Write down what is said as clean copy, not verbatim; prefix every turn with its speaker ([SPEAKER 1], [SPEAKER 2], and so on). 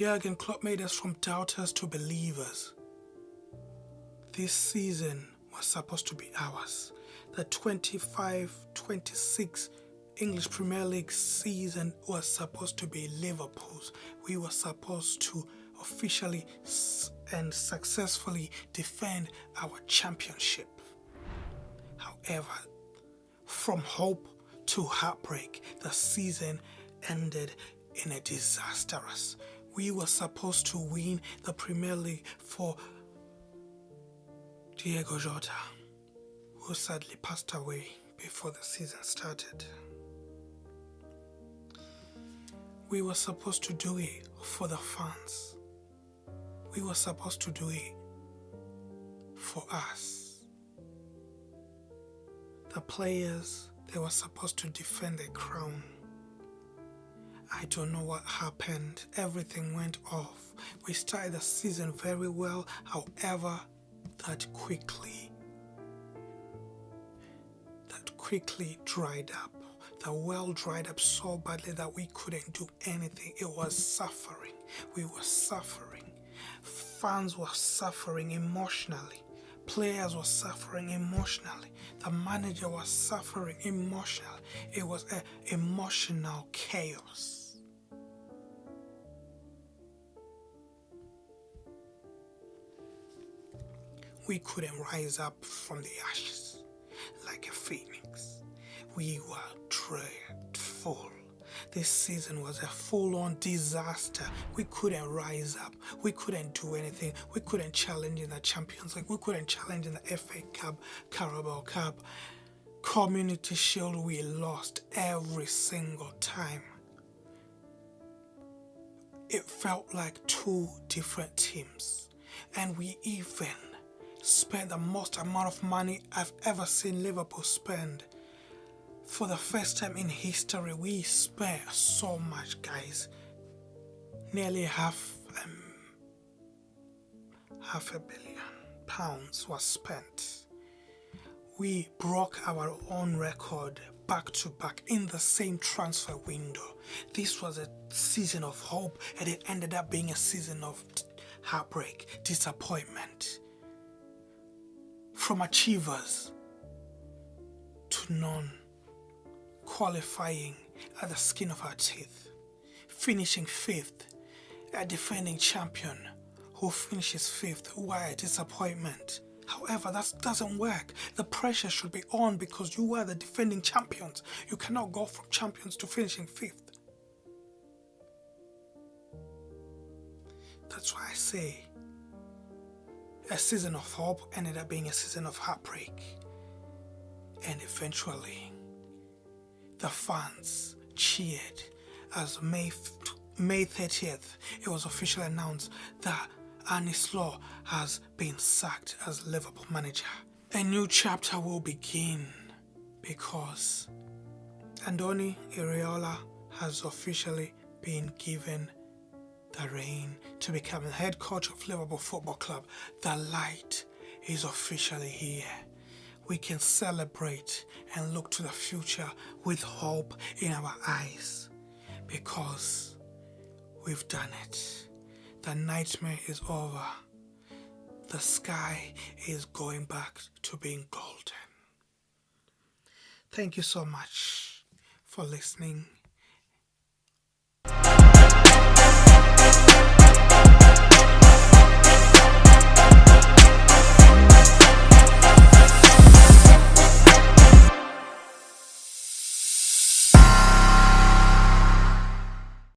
[SPEAKER 1] Jurgen Klopp made us from doubters to believers. This season was supposed to be ours. The 25-26 English Premier League season was supposed to be Liverpool's. We were supposed to officially and successfully defend our championship. However, from hope to heartbreak, the season ended in a disastrous. We were supposed to win the Premier League for Diego Jota, who sadly passed away before the season started. We were supposed to do it for the fans. We were supposed to do it for us. The players, they were supposed to defend the crown. I don't know what happened. Everything went off. We started the season very well. However, that quickly dried up. The well dried up so badly that we couldn't do anything. It was suffering. We were suffering. Fans were suffering emotionally. Players were suffering emotionally. The manager was suffering emotionally. It was an emotional chaos. We couldn't rise up from the ashes like a phoenix. We were dreadful. This season was a full-on disaster. We couldn't rise up. We couldn't do anything. We couldn't challenge in the Champions League. We couldn't challenge in the FA Cup, Carabao Cup, Community Shield. We lost every single time. It felt like two different teams. And we even spent the most amount of money I've ever seen Liverpool spend. For the first time in history, we spent so much, guys. Nearly half £500 million was spent. We broke our own record back to back in the same transfer window. This was a season of hope, and it ended up being a season of heartbreak, disappointment. From achievers to none. Qualifying at the skin of our teeth, finishing fifth, a defending champion who finishes fifth. Why a disappointment? However, that doesn't work. The pressure should be on because you are the defending champions. You cannot go from champions to finishing fifth. That's why I say a season of hope ended up being a season of heartbreak. And eventually, the fans cheered as May 30th, it was officially announced that Arne Slot has been sacked as Liverpool manager. A new chapter will begin because Andoni Iraola has officially been given the reign to become the head coach of Liverpool Football Club. The light is officially here. We can celebrate and look to the future with hope in our eyes because we've done it. The nightmare is over. The sky is going back to being golden. Thank you so much for listening.